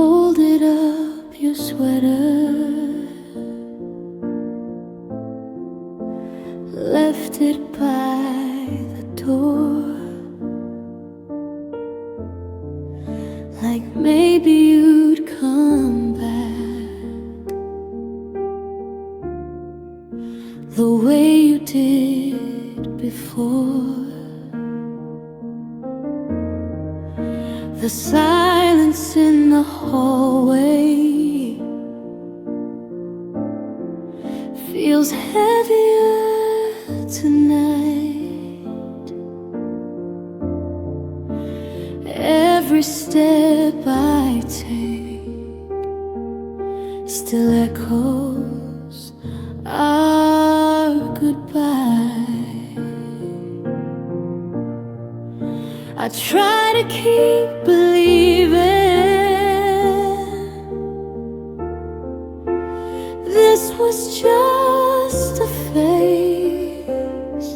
folded up your sweater, left it by the door, like maybe you'd come back the way you did before. The silence in the hallway feels heavier tonight. Every step I take still echoes our goodbye. I try to keep believing this was just a phase,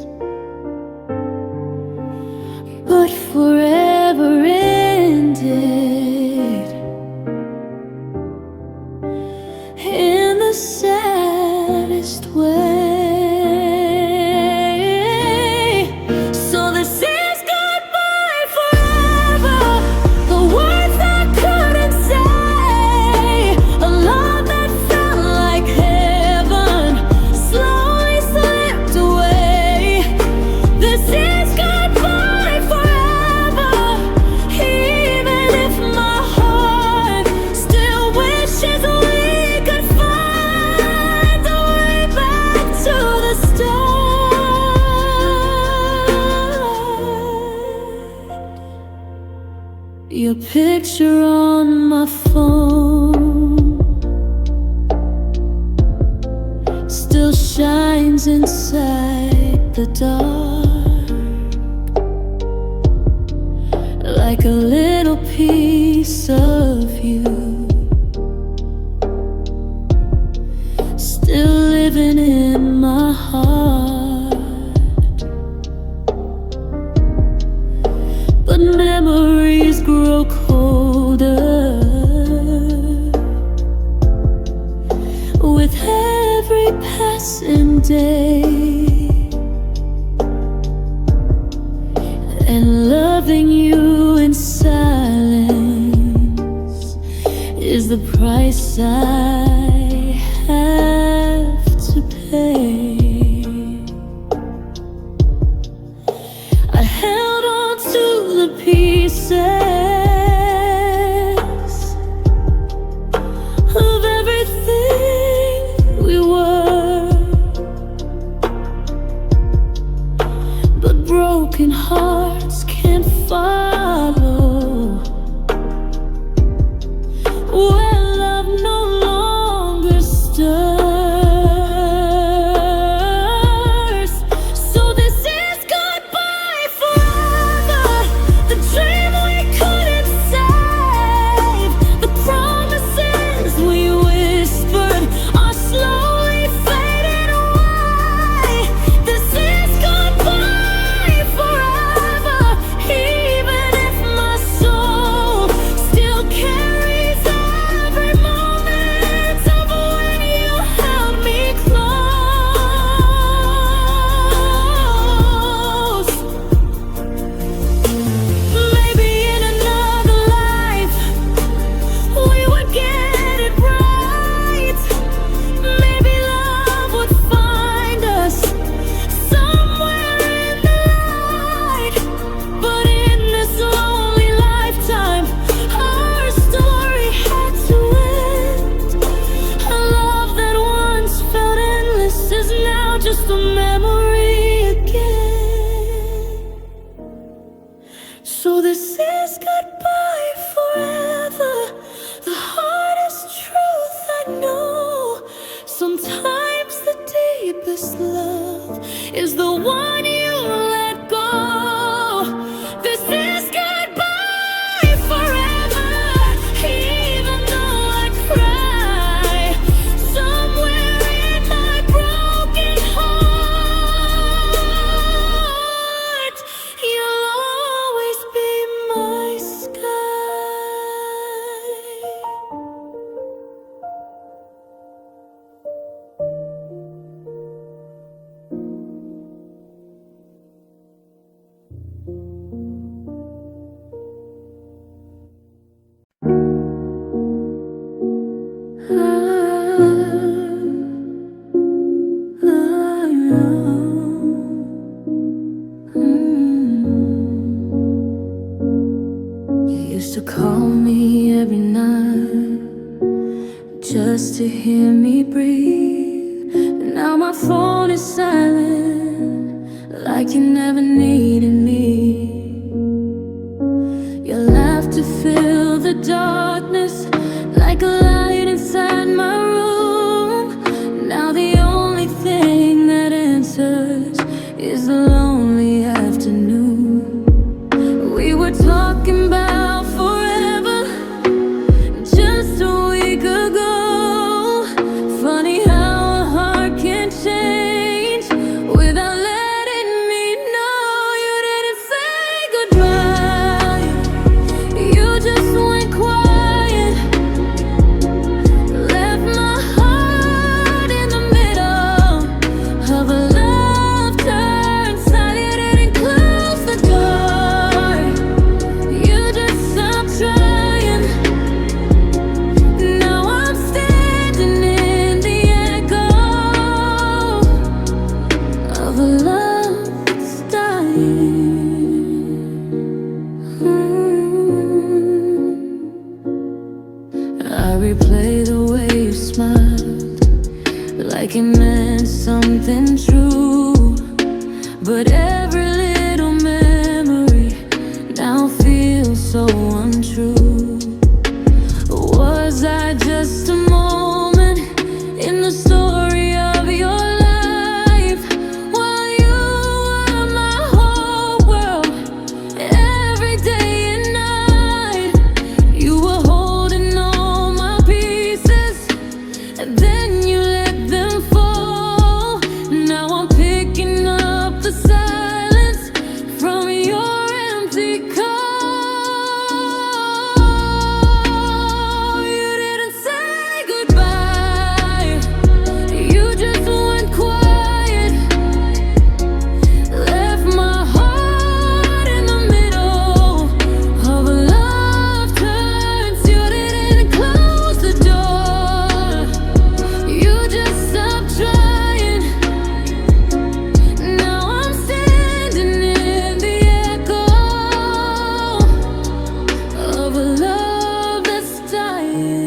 but forever ended in the saddest way. So this is your picture on my phone still shines inside the dark, like a little piece of you still living in my heart. But memories grow colder with every passing day, and loving you in silence is the price I have to pay. I held on to the pieces of everything we were, but broken hearts can't follow where love no longer stirs. So this is goodbye forever, the dream we couldn't save, the promises we whispered are slowly fading away. This is goodbye forever, even if my soul still carries on just to hear me breathe. Now my phone is silent, like you never needed me. Your laughter filled the darkness, like a light inside my room. Now the only thing that answers is the lonely afternoon. We were talking about forever just a week ago. Funny how a heart can change without letting me know. You didn't say goodbye, you just went quiet. Left my heart in the middle of a love turned silent. You didn't close the door, you just stopped trying. Now I'm standing in the echo of a love that's dying. I replay the way you smiled, like it meant something true. But every little memory now feels so untrue. Was I just a moment in the story of your life? While you were my whole world, every day and night. You were holding all my pieces, and then you let them fall. Now I'm picking up the silence from your empty call. You didn't say goodbye, you just went quiet. Left my heart in the middle of a love turns. You didn't close the door, you just stopped trying. Now I'm standing in the echo of a love that's dying.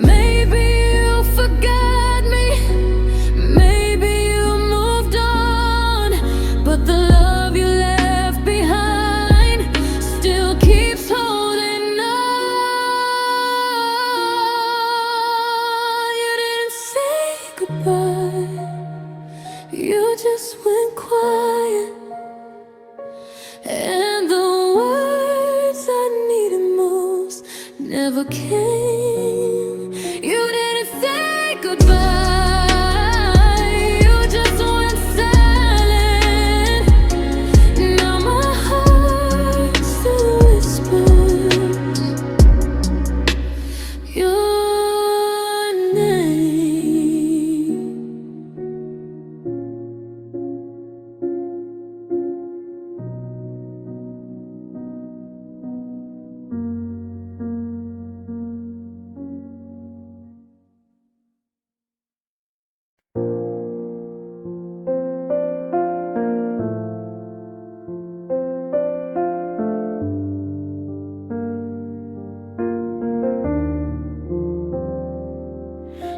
Maybe you forgot me, maybe you moved on, but the love you left behind still keeps holding on. You didn't say goodbye, you just went quiet. And the words I needed most never came. You didn't say goodbye, you just went silent. Now my heart still whispers your name.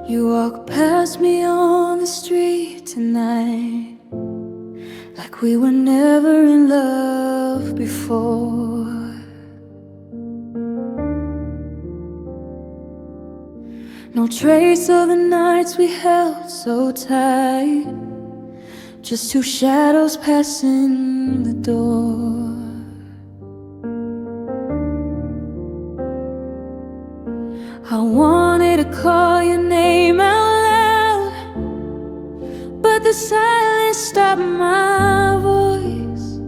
You walk past me on the street tonight, like we were never in love before. No trace of the nights we held so tight, just two shadows passing the door. I wanted to call your name out loud, but the silence stopped my voice.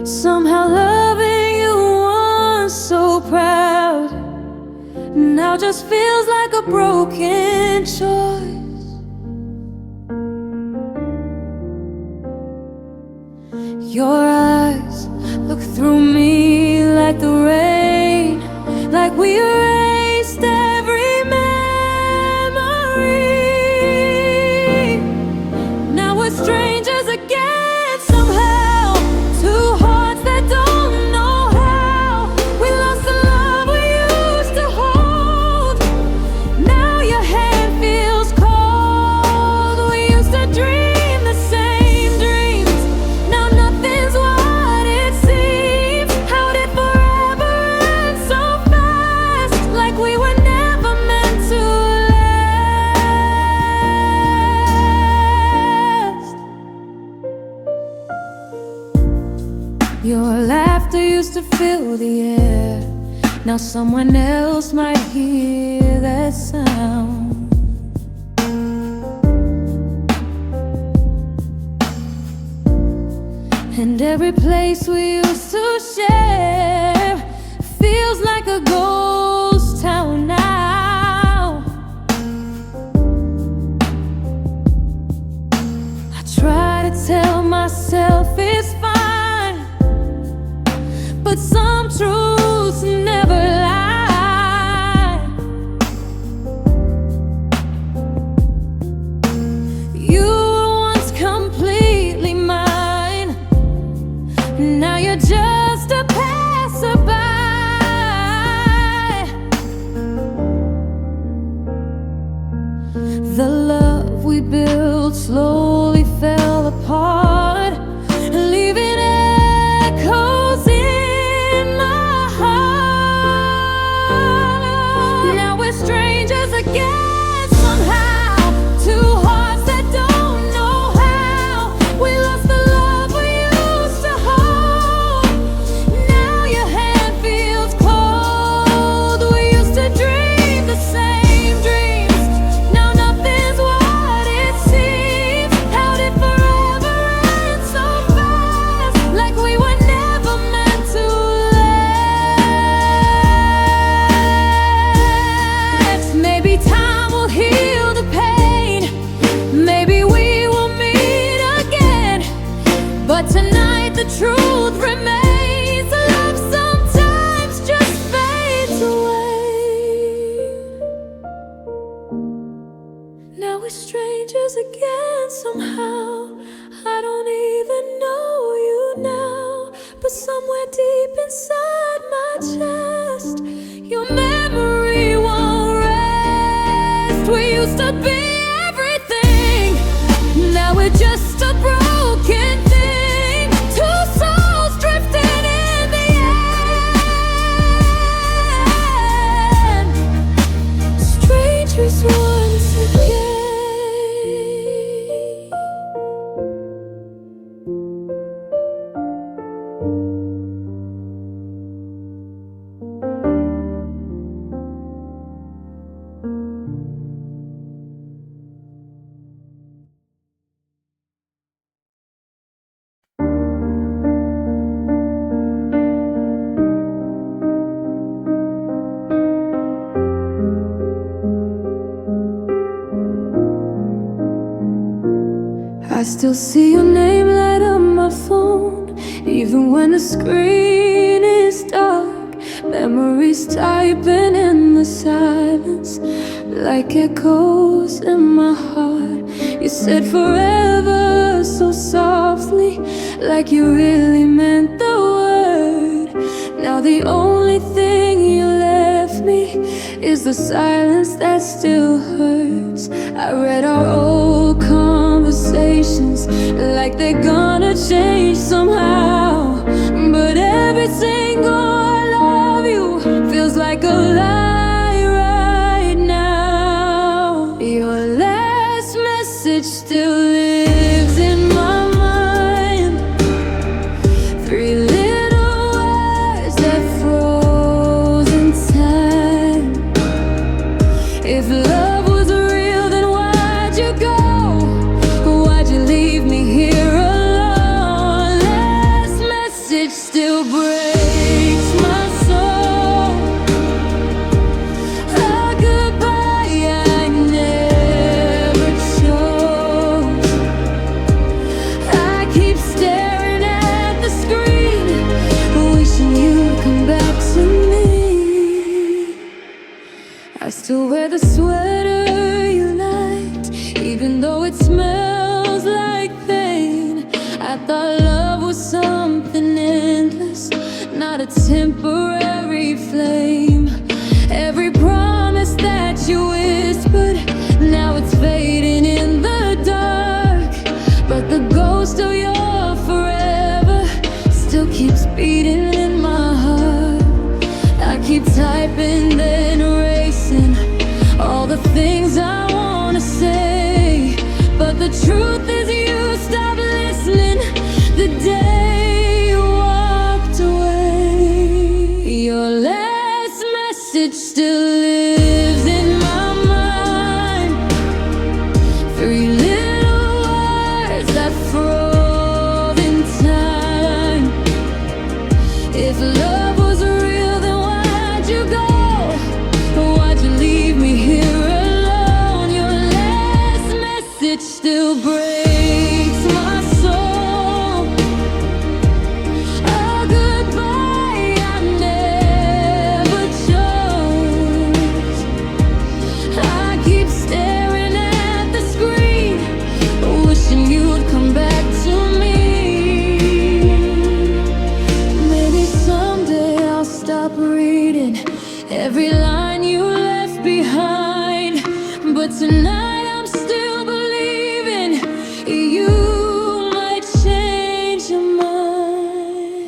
Somehow loving you once so proud now just feels like a broken choice. Your eyes look through me like the rain, like we erased every memory. Now we're strangers again somehow, two hearts that don't Your laughter used to fill the air. Now someone else might hear that sound. And every place we used to share feels like a ghost town now. I try to tell myself it's fine, but some truths never lie. You were once completely mine. Now you're just a passerby. The love we built slowly fell apart, leaving echoes in my heart. Now we're strangers again somehow. Two hearts that don't know how. We lost the love we used to hold. Now your hand feels cold. We used to dream the same dreams. Now nothing's what it seems. How did forever end so fast? Like we were never meant to last. Maybe time will heal the pain. Maybe we will meet again. But tonight the truth remains. Love sometimes just fades away. Now we're strangers again somehow. I don't even know you now, but somewhere deep inside my chest, your memory won't rest. We used to be everything. Now we're just a broken thing. Two souls drifting in the end. Strangers once again. I still see your name light up my phone, even when the screen is dark. Memories typing in the silence, like echoes in my heart. You said forever so softly, like you really meant the word. Now the only thing you left me is the silence that still hurts. I read our old conversations like they're gonna change somehow, but every single I love you feels like a lie right now. Your last message still lives in my mind. Three little words that froze in time. If love was real, then why'd you go? Why'd you leave me here alone? Last message still breaks my soul. A goodbye I never chose. I keep staring at the screen, wishing you'd come back to me. I still wear the sweater you liked, even though it smells like pain. I thought love was something endless, not a temporary flame. Every promise that you whispered, now it's fading in the dark. But the ghost of your forever still keeps beating in my heart. I keep typing, then erasing all the things I wanna say, but the truth is you stopped listening the day you walked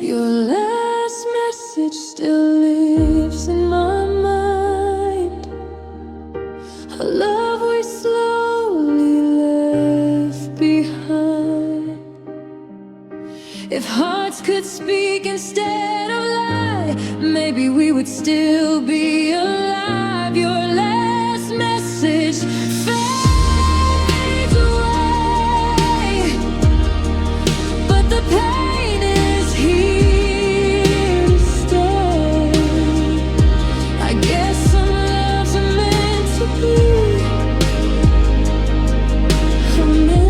Your last message still lives in my mind. A love we slowly left behind. If hearts could speak instead of lie, maybe we would still be alive. Your last message fades away, but the pain is here to stay. I guess some loves are meant to be a memory.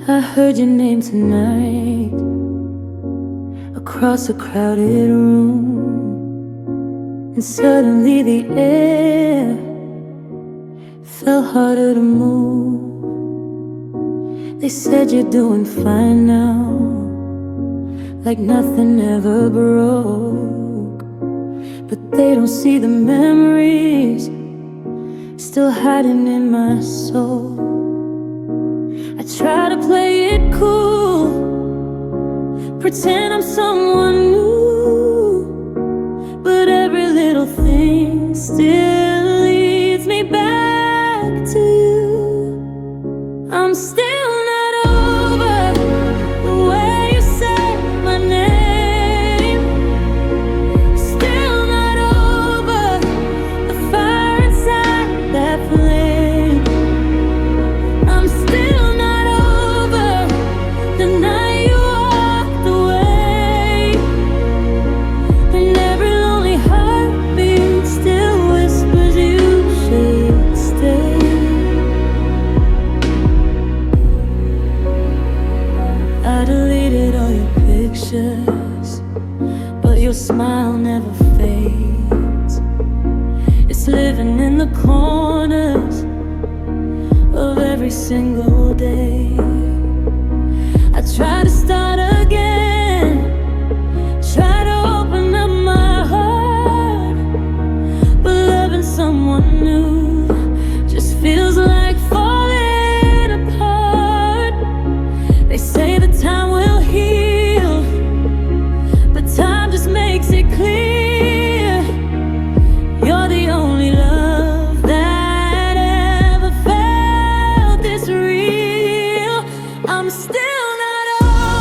I heard your name tonight across a crowded room, and suddenly the air felt harder to move. They said you're doing fine now, like nothing ever broke. But they don't see the memories still hiding in my soul. I try to play it cool, pretend I'm someone new, but every little thing still leads me back to you. I'm still not over the way you said my name. Still not over the fire inside that flame. I'm still not over the night you walked away, and every lonely heartbeat still whispers you should stay. I deleted all your pictures, but your smile never fades. It's living in the corners of every single day. I try to start again, try to open up my heart, but loving someone new just feels like falling apart. They say the time will heal, but time just makes it clear you're the only love that ever felt this real. I'm still not over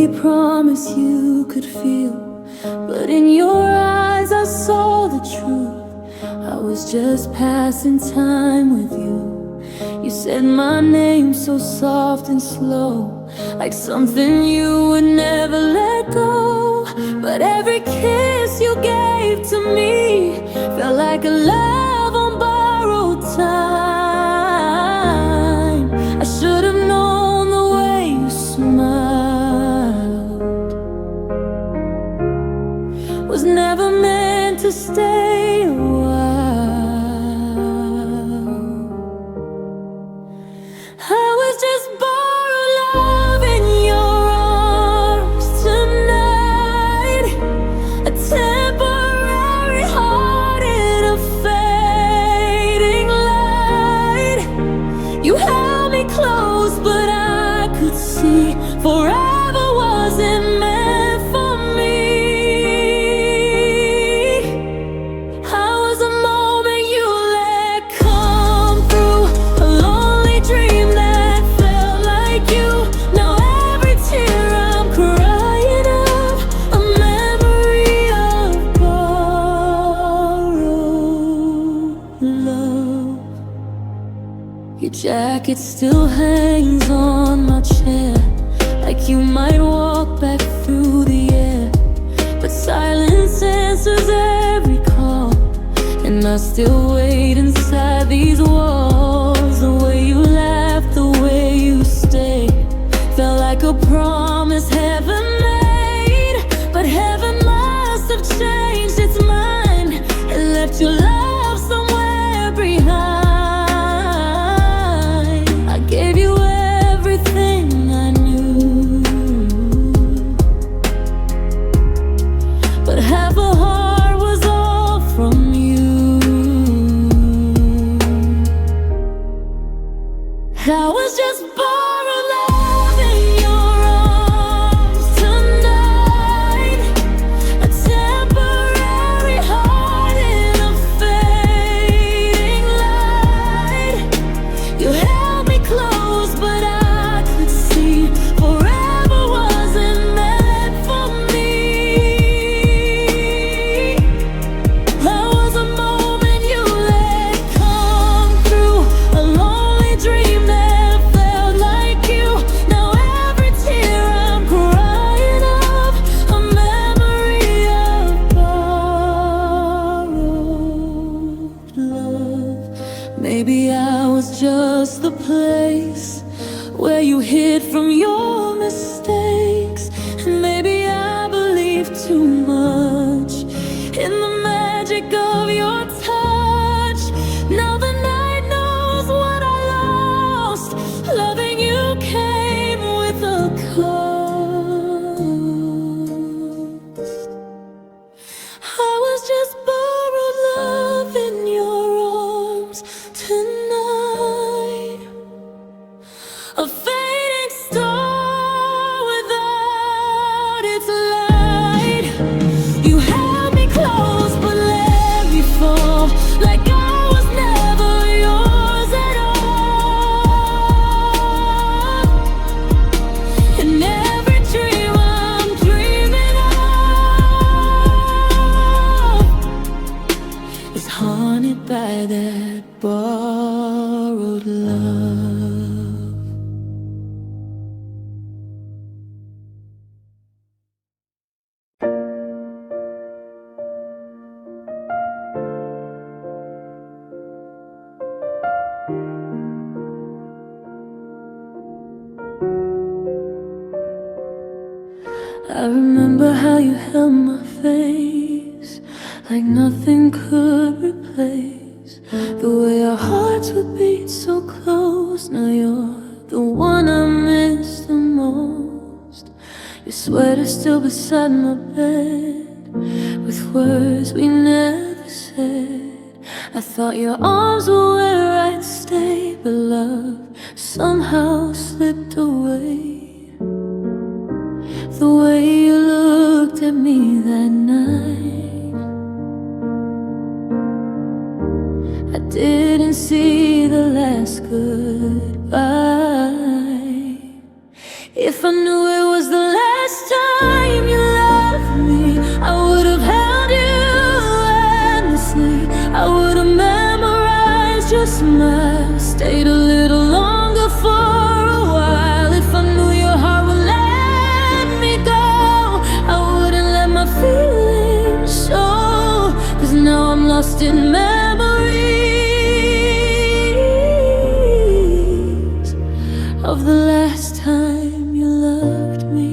we promised you could feel, but in your eyes I saw the truth. I was just passing time with you. You said my name so soft and slow, like something you would never let go. But every kiss you gave to me felt like a love on borrowed time. I should have known the way you smiled was never meant to stay a while. I was just borrowed love in your arms tonight, a temporary heart in a fading light. You held me close, but I could see forever wasn't meant for me. I was a moment you let come through, a lonely dream that felt like you. Now every tear I'm crying up, a memory of borrowed love. Your jacket still hangs on my chair, like you might walk back through the air. But silence answers every call, and I still wait inside these walls. The way you laughed, the way you stayed, felt like a promise heaven made. But heaven must have changed its mind and left your love somewhere behind. I gave you everything I knew, but half a heart was all from you. I was just borrowed love in your arms tonight, a temporary heart in a fading light. You held me close, but I could see forever wasn't meant for me. I was a moment you let come through, a lonely dream that felt like you. Now every tear I'm crying up, a memory of borrowed love. Maybe I was just the place where you hid from your mistakes, and maybe I believed too much in the magic of your touch. Now the night knows what I lost. Loving you came with a cost. I was just borrowed love in your arms tonight, a fading star without its light. You held me close but let me fall, like I was never yours at all. And every dream I'm dreaming of is haunted by that borrowed love. I remember how you held my face like nothing could replace the way our hearts would beat so close. Now you're the one I miss the most. Your sweater still beside my bed, with words we never said. I thought your arms were where I'd stay, but love somehow slipped away. The way you looked at me that night, I didn't see the last goodbye. If I knew it was the last in memories of the last time you loved me.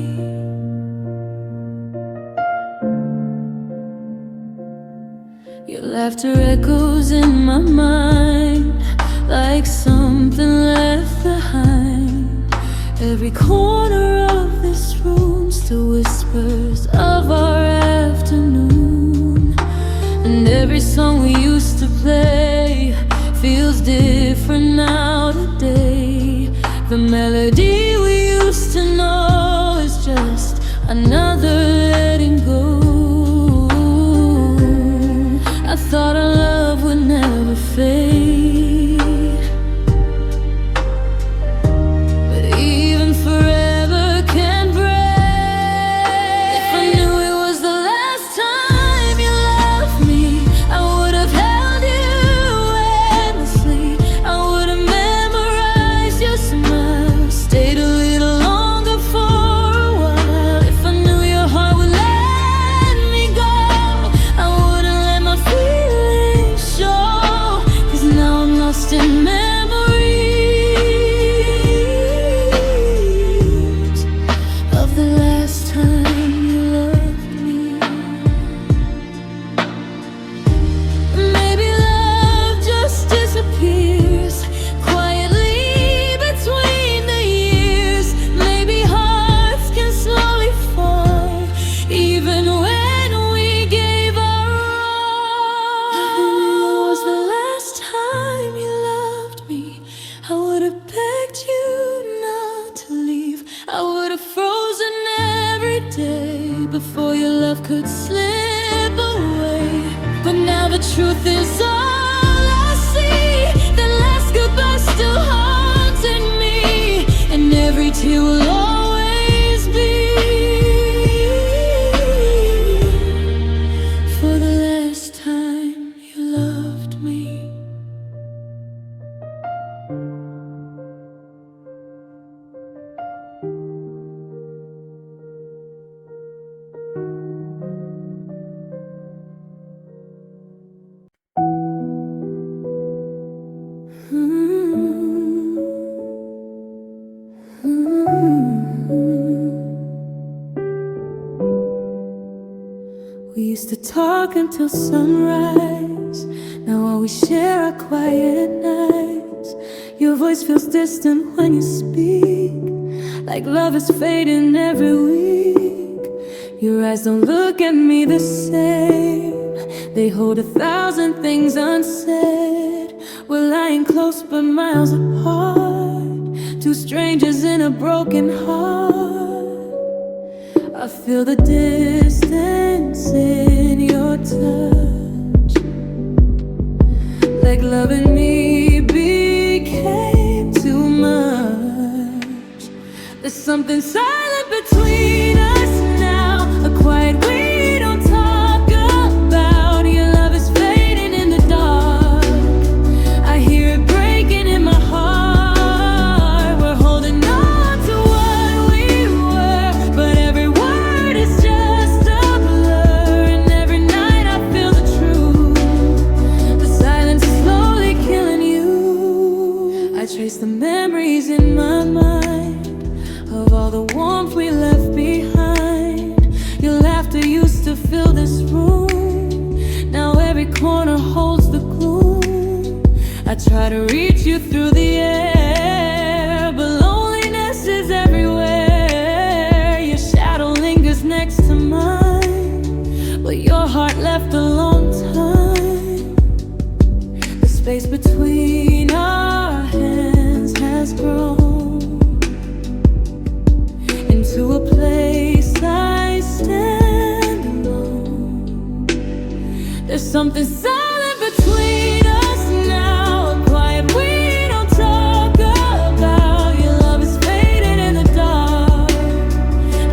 Your laughter echoes in my mind like something left behind. Every corner of this room still whispers of our afternoon. And every song we used to play feels different now today. The melody we used to know is just another letting go. I thought our love would never fade, but even forever can break. If I knew it was the last time you loved me, I would have held you endlessly. I would have memorized your smile, stayed a little longer for a while. If I knew your heart would let me go, I wouldn't let my feelings show. 'Cause now I'm lost in memories of the last time you loved me. Maybe love just disappears quietly between the years. Maybe hearts can slowly fall, even when we gave our all. If it was the last time you loved me, I would have begged you not to leave. I would have frozen every day before your love could slip away. But now the truth is all I see. The last goodbye still haunting me, and every tear will always be for the last time you loved me. We used to talk until sunrise. Now all we share are quiet nights. Your voice feels distant when you speak, like love is fading every week. Your eyes don't look at me the same. They hold 1,000 things unsaid. We're lying close but miles apart, two strangers in a broken heart. I feel the distance in your touch, like loving me became too much. There's something silent between us now, a quiet we don't talk about. Your love is fading in the dark, I hear it breaking in my heart. We're holding on to what we were, but every word is just a blur. And every night I feel the truth, the silence slowly killing you. I trace the memories in my mind of all the warmth we left behind. Your laughter used to fill this room, now every corner holds the gloom. I try to reach you through the air, but loneliness is everywhere. Your shadow lingers next to mine, but your heart left a long time. The space between our hands has grown into a place I stand alone. There's something silent between us now, a quiet we don't talk about. Your love is fading in the dark,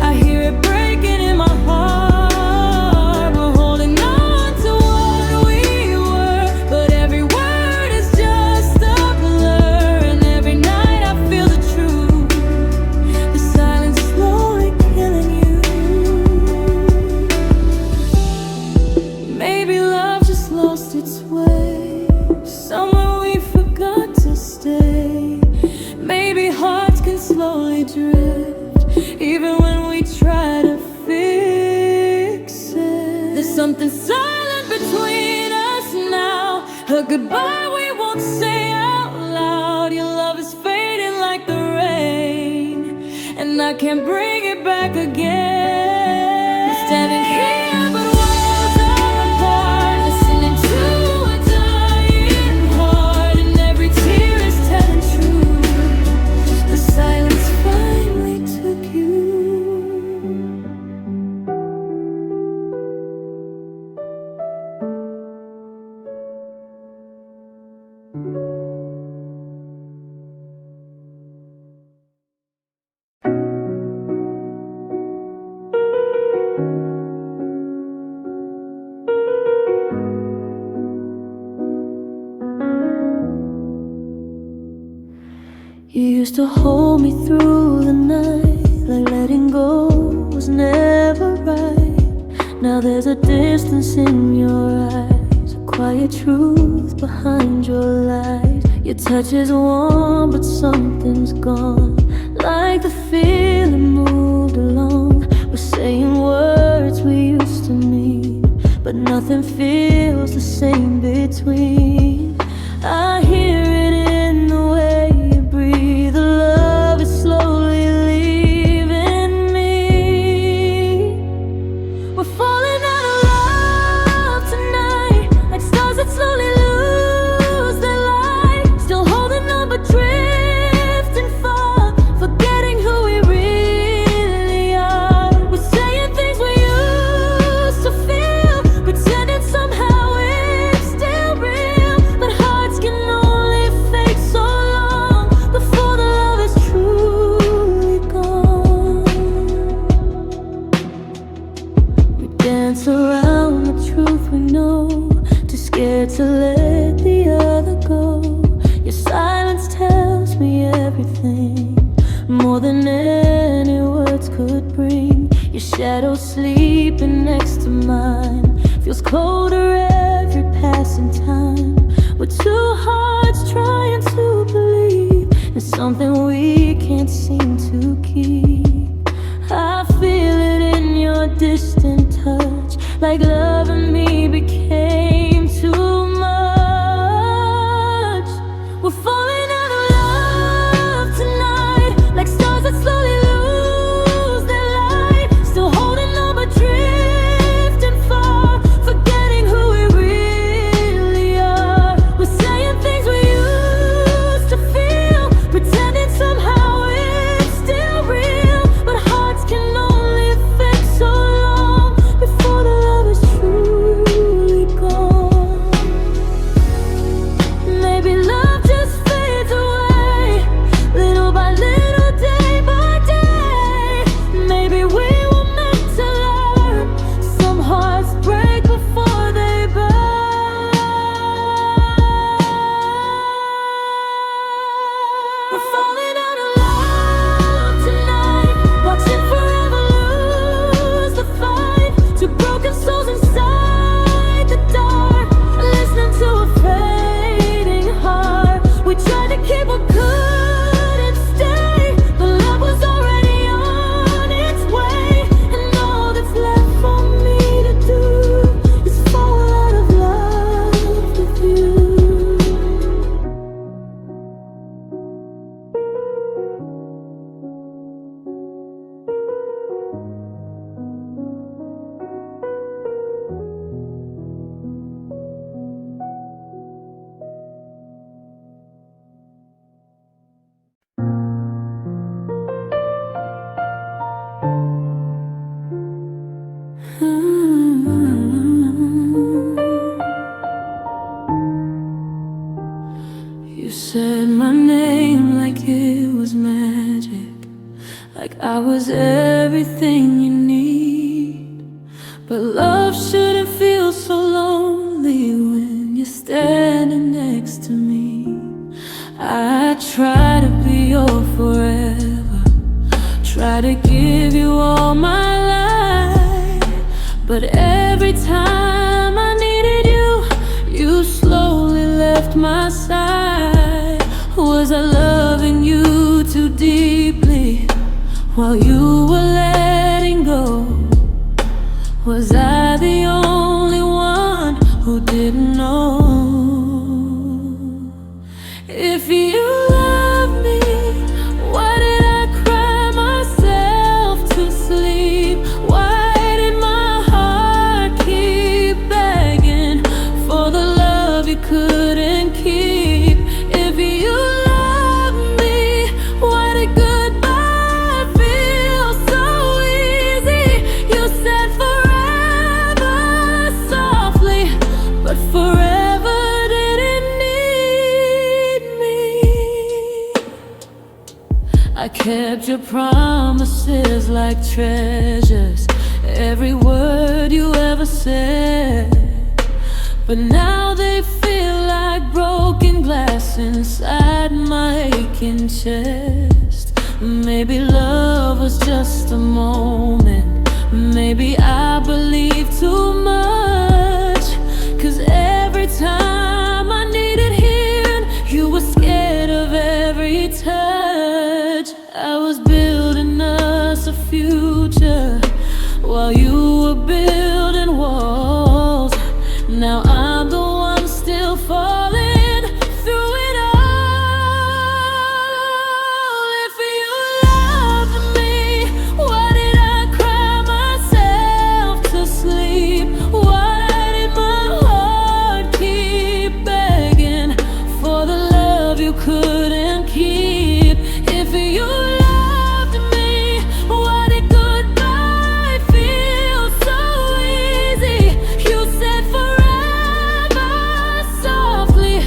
I hear it breaking in my heart. We're holding on to what we were, but every word is just a blur. And every night I feel the truth, the silence slowly killing you. Maybe love just lost its something silent between us now, a goodbye we won't say out loud. Your love is fading like the rain, and I can't bring it back again. Standing here but walls are apart, listening to a dying heart, and every tear is telling truth. The silence finally took you. You used to hold me through the night, like letting go was never right. Now there's a distance in your eyes, a quiet truth behind your lies. Your touch is warm, but something's gone, like the feeling moved along. We're saying words we used to mean, but nothing feels the same between. I hear it in the way you breathe. The love is slowly leaving me. We're falling out of love tonight, like stars that slowly lose their light. Still holding on but drifting far, forgetting who we really are. We're saying things we used to feel, pretending somehow it's still real. But hearts can only fake so long before the love is truly gone. We dance around the truth we know, too scared to let the other go. Your silence tells me everything, more than any words could bring. Your shadow sleeping next to mine feels colder every passing time. We're two hearts trying to believe in something we can't seem to keep. I feel it in your distant touch, like love and me became too much. We're falling out of love tonight, like stars that slowly lose their light. Still holding on but drifting far, forgetting who we really are. We're saying things we used to feel, pretending somehow it's still real. But hearts can only fake so long before the love is truly gone. Maybe love just fades away, little by little, day by day. Maybe we were meant to learn. Some hearts break before they burn. We're falling out of love tonight, watching forever lose the fight. Two broken souls inside the dark, listening to a fading heart. We tried to keep what couldn't stay, but love was already on its way. And all that's left for me to do is fall out of love with you. You said my name like it was magic, like I was everything you need. But love shouldn't feel so lonely when you're standing next to me. I try to be your forever, try to give you all my life. But every time I needed you, you slowly left my side. Was I loving you too deeply while you were letting go? Was I the only your promises like treasures, every word you ever said. But now they feel like broken glass inside my aching chest. Maybe love was just a moment, maybe I believe too much. 'Cause every time I needed healing, you were scared of every touch. I was building us a future while you were building walls. Now I'm the one still falling through it all. If you loved me, why did I cry myself to sleep? Why did my heart keep begging for the love you couldn't keep? If you loved me, why did goodbye feel so easy? You said forever softly,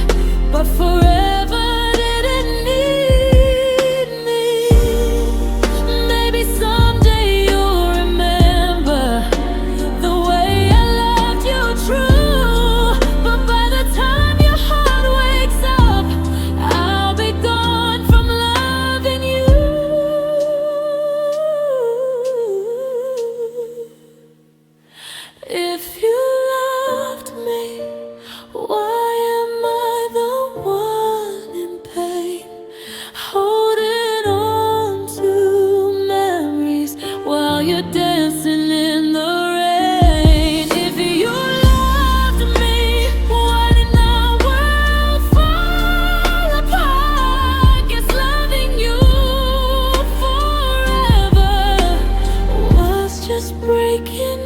but forever didn't need me. Maybe someday you'll remember the way I loved you true. But by the time your heart wakes up, I'll be gone from loving you. If you loved me, why am I the one in pain, holding on to memories while you're dancing in the rain? If you loved me, why did my world fall apart? Guess loving you forever was just breaking